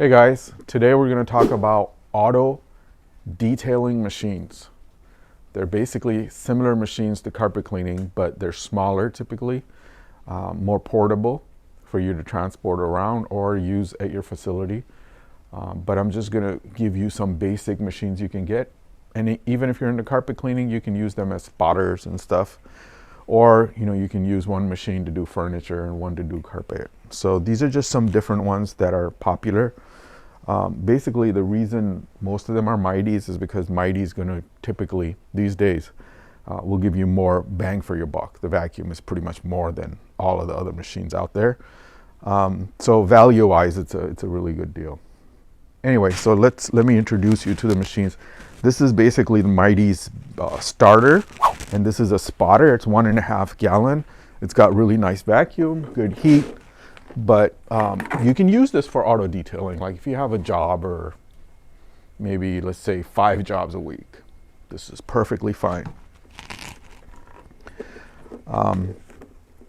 Hey guys, today we're going to talk about auto detailing machines. They're basically similar machines to carpet cleaning, but they're smaller typically, more portable for you to transport around or use at your facility. But I'm just going to give you some basic machines you can get. And even if you're into carpet cleaning, you can use them as spotters and stuff. Or, you can use one machine to do furniture and one to do carpet. So these are just some different ones that are popular. Basically, the reason most of them are Mighties is because Mighty is going to typically, these days, will give you more bang for your buck. The vacuum is pretty much more than all of the other machines out there. So value-wise, it's a really good deal. Anyway, so let me introduce you to the machines. This is basically the Mighty's starter, and this is a spotter. It's 1.5 gallon. It's got really nice vacuum, good heat. But you can use this for auto detailing. Like if you have a job or maybe let's say 5 jobs a week, this is perfectly fine.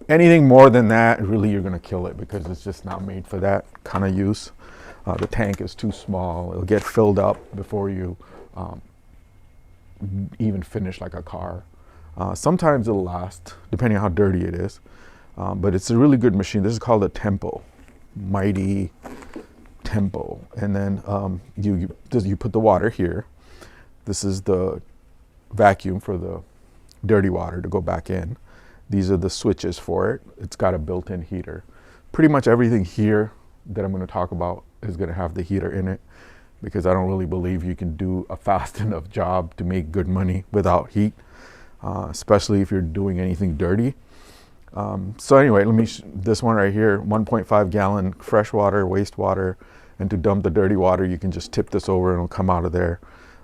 Anything more than that, really you're going to kill it because it's just not made for that kind of use. The tank is too small. It'll get filled up before you even finish like a car. Sometimes it'll last, depending on how dirty it is. But it's a really good machine. This is called a Tempo, Mighty Tempo. And then you put the water here. This is the vacuum for the dirty water to go back in. These are the switches for it. It's got a built-in heater. Pretty much everything here that I'm going to talk about is going to have the heater in it because I don't really believe you can do a fast enough job to make good money without heat, especially if you're doing anything dirty. So anyway, this one right here, 1.5 gallon freshwater, wastewater, and to dump the dirty water, you can just tip this over and it'll come out of there.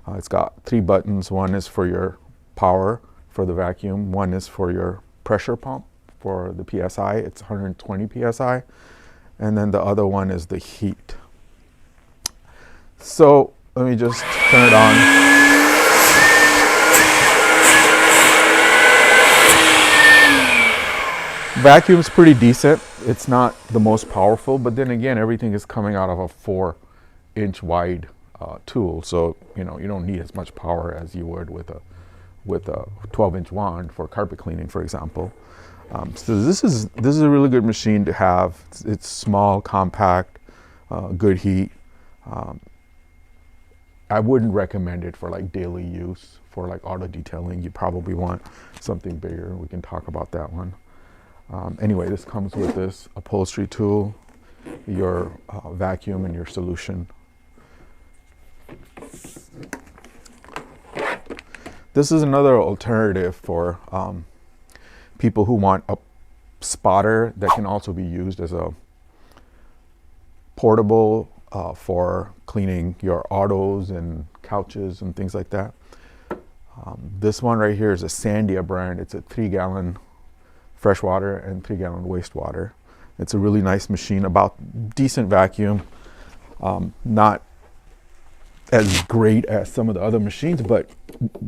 It's got 3 buttons. One is for your power for the vacuum. One is for your pressure pump for the PSI. It's 120 PSI. And then the other one is the heat. So let me just turn it on. Vacuum's pretty decent. It's not the most powerful, but then again, everything is coming out of a 4-inch wide tool, so you don't need as much power as you would with a 12-inch wand for carpet cleaning, for example. So this is a really good machine to have. It's small, compact, good heat. I wouldn't recommend it for like daily use. For like auto detailing, you probably want something bigger. We can talk about that one. Anyway, this comes with this upholstery tool, your vacuum, and your solution. This is another alternative for people who want a spotter that can also be used as a portable for cleaning your autos and couches and things like that. This one right here is a Sandia brand. It's a 3-gallon freshwater and 3-gallon wastewater. It's a really nice machine, about decent vacuum. Not as great as some of the other machines, but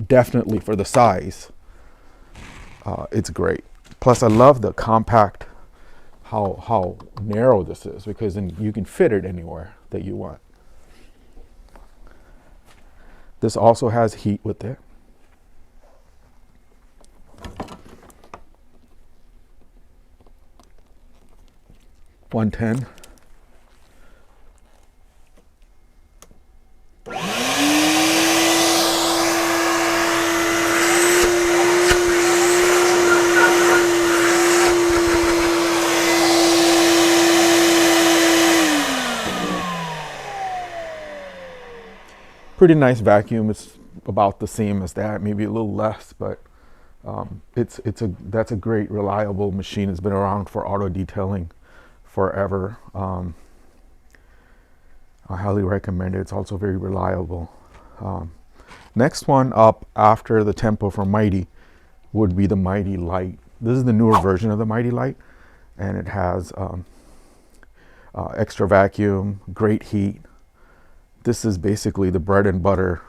definitely for the size, it's great. Plus I love the compact, how narrow this is, because then you can fit it anywhere that you want. This also has heat with it. $110. Pretty nice vacuum. It's about the same as that, maybe a little less, but that's a great, reliable machine. It's been around for auto detailing forever. I highly recommend it. It's also very reliable. Next one up after the Tempo from Mighty would be the Mighty Light. This is the newer version of the Mighty Light, and it has extra vacuum, great heat. This is basically the bread and butter,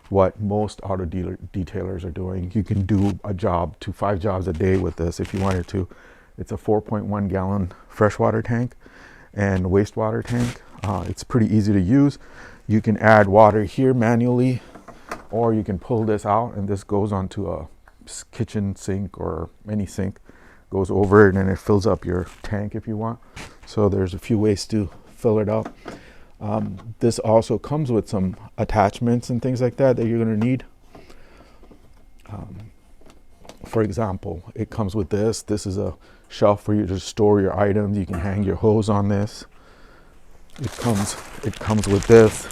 what most auto detailers are doing. You can do a job to 5 jobs a day with this if you wanted to. It's a 4.1 gallon freshwater tank and wastewater tank. It's pretty easy to use. You can add water here manually, or you can pull this out and this goes onto a kitchen sink or any sink, goes over it, and it fills up your tank if you want. So there's a few ways to fill it up. This also comes with some attachments and things like that you're going to need. For example, it comes with this. This is a shelf for you to store your items. You can hang your hose on this. It comes with this.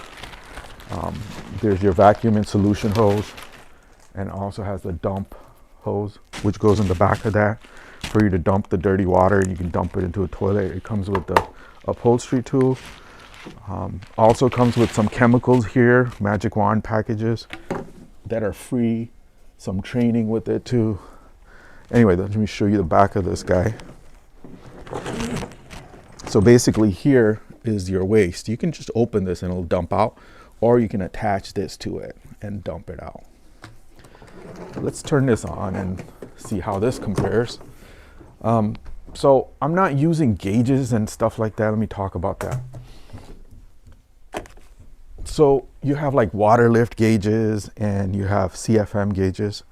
There's your vacuum and solution hose, and also has the dump hose, which goes in the back of that for you to dump the dirty water, and you can dump it into a toilet. It comes with the upholstery tool. Also comes with some chemicals here, magic wand packages that are free, some training with it too. Anyway, let me show you the back of this guy. So basically here is your waste. You can just open this and it'll dump out, or you can attach this to it and dump it out. Let's turn this on and see how this compares. So I'm not using gauges and stuff like that. Let me talk about that. So you have like water lift gauges and you have CFM gauges,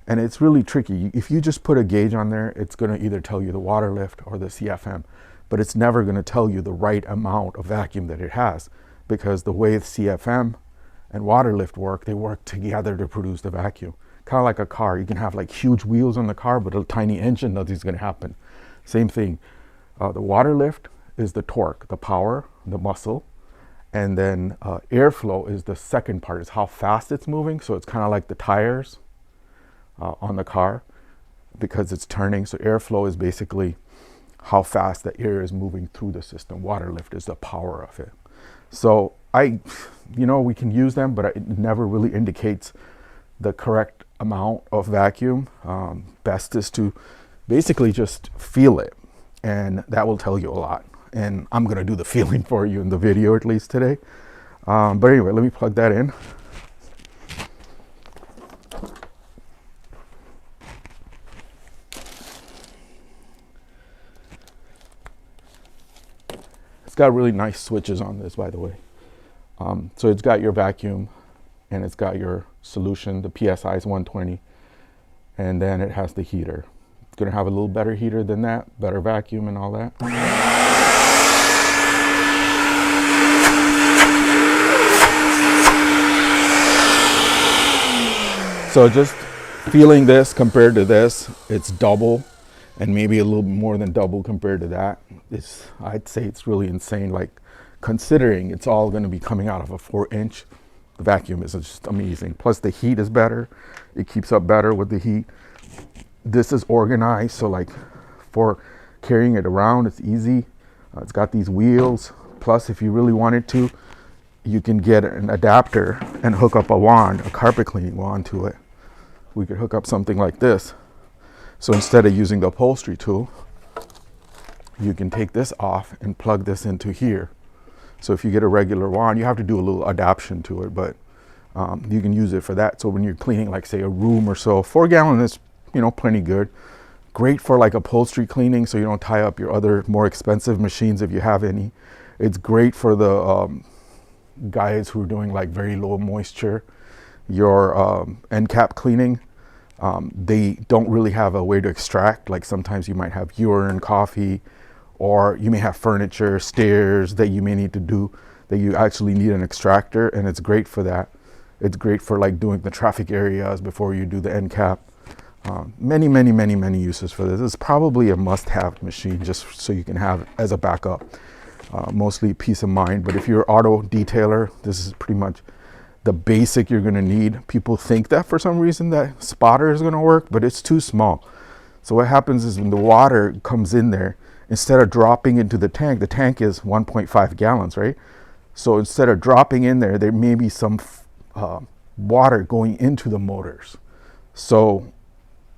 and it's really tricky. If you just put a gauge on there, it's going to either tell you the water lift or the CFM, but it's never going to tell you the right amount of vacuum that it has, because the way the CFM and water lift work, they work together to produce the vacuum. Kind of like a car. You can have like huge wheels on the car, but a tiny engine, nothing's going to happen. Same thing. The water lift is the torque, the power, the muscle. And then airflow is the second part, is how fast it's moving. So it's kind of like the tires on the car, because it's turning. So airflow is basically how fast the air is moving through the system. Water lift is the power of it. So we can use them, but it never really indicates the correct amount of vacuum. Best is to basically just feel it, and that will tell you a lot. And I'm going to do the feeling for you in the video, at least today. But anyway, let me plug that in. It's got really nice switches on this, by the way. So it's got your vacuum, and it's got your solution. The PSI is 120, and then it has the heater. It's going to have a little better heater than that, better vacuum and all that. So just feeling this compared to this, it's double, and maybe a little more than double compared to that. I'd say it's really insane, like considering it's all going to be coming out of a 4-inch. The vacuum is just amazing. Plus the heat is better. It keeps up better with the heat. This is organized, so like for carrying it around, it's easy. It's got these wheels. Plus, if you really wanted to, you can get an adapter and hook up a wand, a carpet cleaning wand to it. We could hook up something like this. So instead of using the upholstery tool, you can take this off and plug this into here. So if you get a regular wand, you have to do a little adaptation to it, but you can use it for that. So when you're cleaning, like say a room or so, 4 gallon is, plenty good. Great for like upholstery cleaning, so you don't tie up your other more expensive machines if you have any. It's great for the guys who are doing like very low moisture. Your end cap cleaning, they don't really have a way to extract. Like sometimes you might have urine, coffee, or you may have furniture, stairs that you may need to do, that you actually need an extractor, and it's great for that. It's great for like doing the traffic areas before you do the end cap. Many uses for this. It's probably a must-have machine, just so you can have it as a backup. Mostly peace of mind, but if you're an auto detailer, this is pretty much the basic you're going to need. People think that for some reason that spotter is going to work, but it's too small. So what happens is when the water comes in there, instead of dropping into the tank is 1.5 gallons, right? So instead of dropping in there, there may be some water going into the motors. So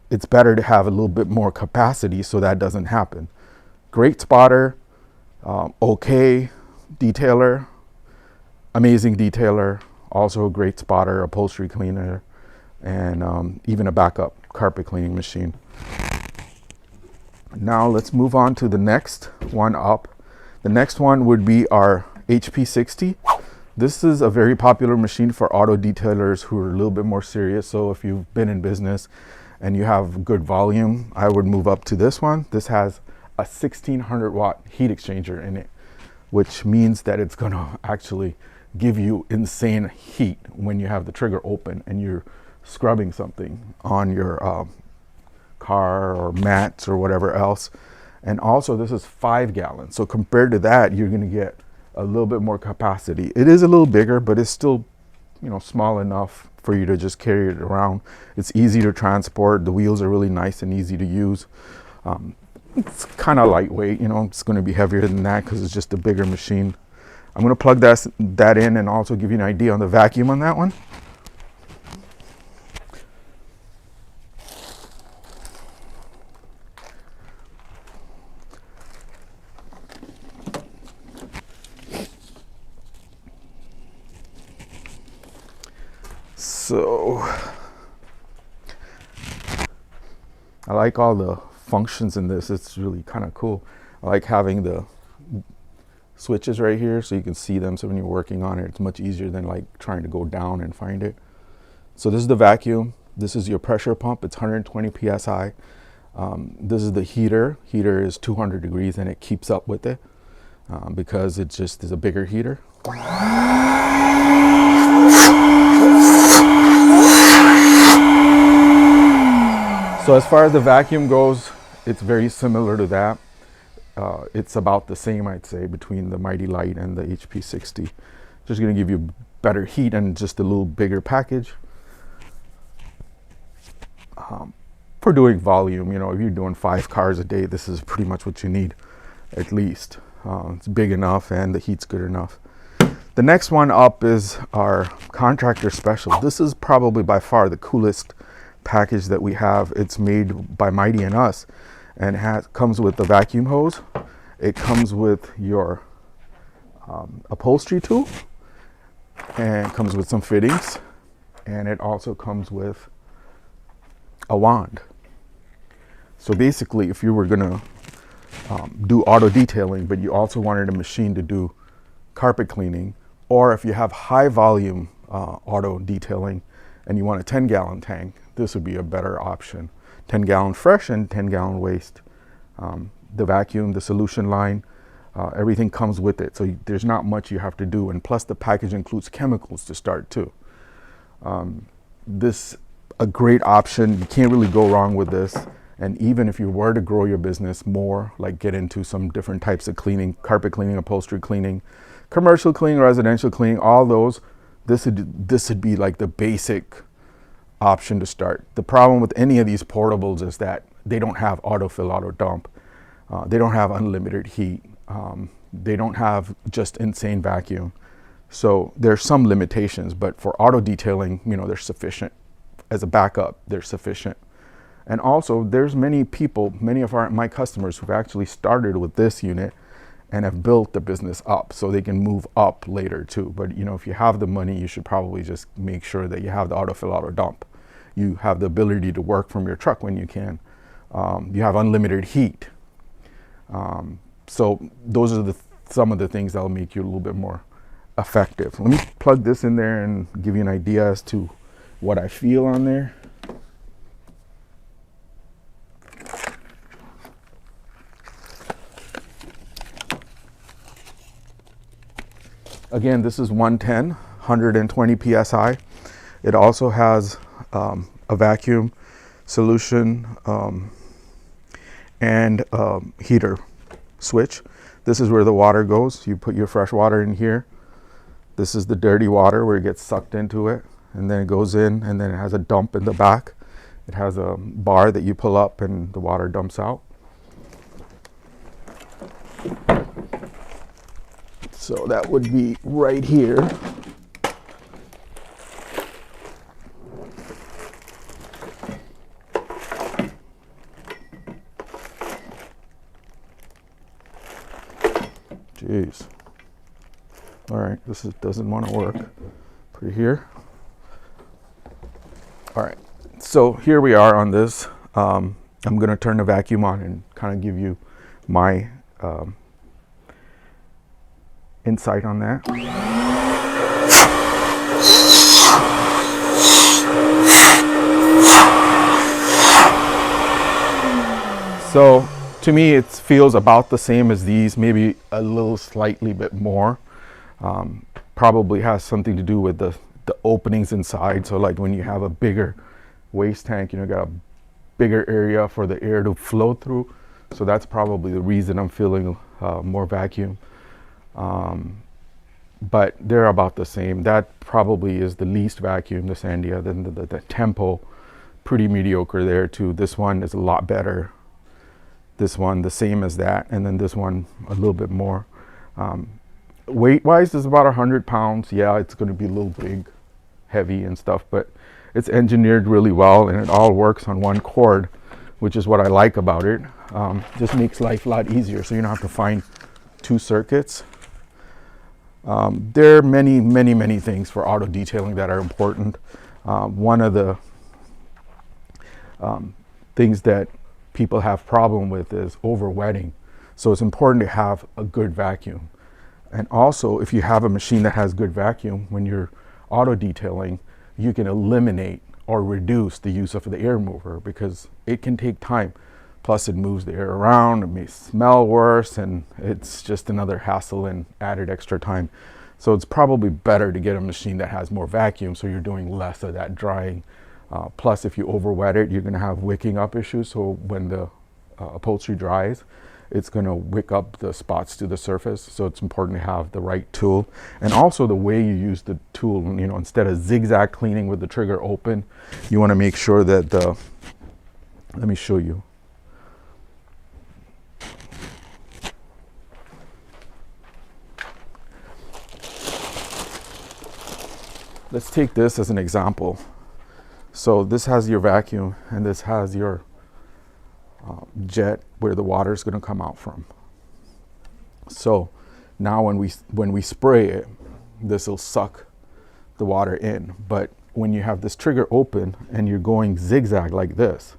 it's better to have a little bit more capacity so that doesn't happen. Great spotter, okay detailer, amazing detailer, also a great spotter, upholstery cleaner, and even a backup carpet cleaning machine. Now let's move on to the next one up. The next one would be our HP60. This is a very popular machine for auto detailers who are a little bit more serious. So if you've been in business and you have good volume, I would move up to this one. This has a 1600 watt heat exchanger in it, which means that it's going to actually give you insane heat when you have the trigger open and you're scrubbing something on your car or mats or whatever else. And also this is 5 gallons. So compared to that, you're going to get a little bit more capacity. It is a little bigger, but it's still, you know, small enough for you to just carry it around. It's easy to transport. The wheels are really nice and easy to use. It's kind of lightweight, you know, it's going to be heavier than that because it's just a bigger machine. I'm going to plug that in and also give you an idea on the vacuum on that one. So I like all the functions in this. It's really kind of cool. I like having the switches right here so you can see them, so when you're working on it, it's much easier than like trying to go down and find it. So this is the vacuum. This is your pressure pump. It's 120 psi. This is the heater. Heater is 200 degrees and it keeps up with it because it just is a bigger heater. So as far as the vacuum goes, it's very similar to that. It's about the same, I'd say, between the Mighty Light and the HP60. Just going to give you better heat and just a little bigger package. For doing volume, you know, if you're doing 5 cars a day, this is pretty much what you need, at least. It's big enough and the heat's good enough. The next one up is our Contractor Special. This is probably by far the coolest package that we have. It's made by Mighty and Us, and comes with the vacuum hose. It comes with your upholstery tool, and it comes with some fittings, and it also comes with a wand. So basically, if you were gonna do auto detailing, but you also wanted a machine to do carpet cleaning, or if you have high volume auto detailing and you want a 10-gallon tank, this would be a better option. 10-gallon fresh and 10-gallon waste. The vacuum, the solution line, everything comes with it. So there's not much you have to do. And plus the package includes chemicals to start too. This a great option. You can't really go wrong with this. And even if you were to grow your business more, like get into some different types of cleaning, carpet cleaning, upholstery cleaning, commercial cleaning, residential cleaning, all those, this would be like the basic option to start. The problem with any of these portables is that they don't have autofill, auto dump. They don't have unlimited heat. They don't have just insane vacuum. So there's some limitations, but for auto detailing, you know, they're sufficient. As a backup, they're sufficient. And also there's many people, many of my customers who've actually started with this unit and have built the business up so they can move up later too. But you know, if you have the money, you should probably just make sure that you have the autofill, auto dump. You have the ability to work from your truck when you can. You have unlimited heat. So those are some of the things that'll make you a little bit more effective. Let me plug this in there and give you an idea as to what I feel on there. Again, this is 120 psi. It also has a vacuum solution and heater switch. This is where the water goes. You put your fresh water in here. This is the dirty water where it gets sucked into it, and then it goes in, and then it has a dump in the back. It has a bar that you pull up and the water dumps out. So that would be right here. Jeez. All right, this doesn't want to work. Put it here. All right, so here we are on this. I'm going to turn the vacuum on and kind of give you my insight on that. So to me, it feels about the same as these, maybe a little slightly bit more. Probably has something to do with the openings inside. So like when you have a bigger waste tank, you know, got a bigger area for the air to flow through. So that's probably the reason I'm feeling more vacuum. But they're about the same. That probably is the least vacuum, the Sandia. Then the tempo, pretty mediocre there too. This one is a lot better. This one the same as that, and then this one a little bit more. Weight wise is about 100 pounds. Yeah, it's going to be a little big, heavy and stuff, but it's engineered really well, and it all works on one cord, which is what I like about it. Just makes life a lot easier, so you don't have to find two circuits. There are many things for auto detailing that are important. One of the things that people have problem with is overwetting. So it's important to have a good vacuum. And also, if you have a machine that has good vacuum, when you're auto detailing, you can eliminate or reduce the use of the air mover, because it can take time. Plus it moves the air around, it may smell worse, and it's just another hassle and added extra time. So it's probably better to get a machine that has more vacuum, so you're doing less of that drying. Plus, if you overwet it, you're going to have wicking up issues. So when the upholstery dries, it's going to wick up the spots to the surface. So it's important to have the right tool, and also the way you use the tool. You know, instead of zigzag cleaning with the trigger open, you want to make sure that let me show you. Let's take this as an example. So this has your vacuum, and this has your jet where the water is going to come out from. So now when we spray it, this will suck the water in. But when you have this trigger open and you're going zigzag like this,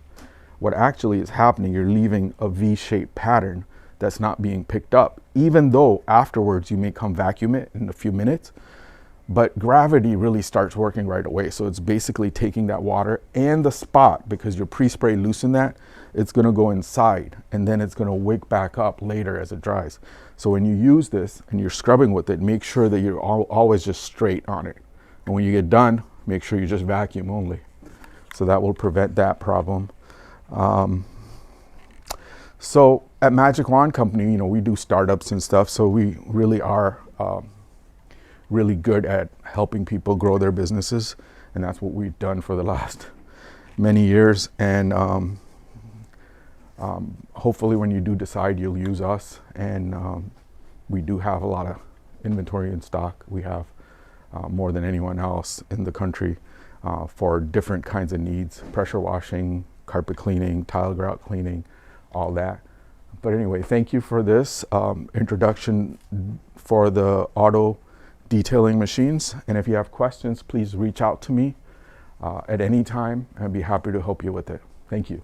what actually is happening, you're leaving a V-shaped pattern that's not being picked up, even though afterwards you may come vacuum it in a few minutes. But gravity really starts working right away. So it's basically taking that water and the spot, because your pre-spray loosened that, it's going to go inside, and then it's going to wake back up later as it dries. So when you use this and you're scrubbing with it, make sure that you're always just straight on it. And when you get done, make sure you just vacuum only. So that will prevent that problem. So at Magic Wand Company, you know, we do startups and stuff. So we really are really good at helping people grow their businesses, and that's what we've done for the last many years. And hopefully when you do decide, you'll use us. And we do have a lot of inventory in stock. We have more than anyone else in the country for different kinds of needs: pressure washing, carpet cleaning, tile grout cleaning, all that. But anyway, thank you for this introduction for the auto detailing machines. And if you have questions, please reach out to me at any time. I'd be happy to help you with it. Thank you.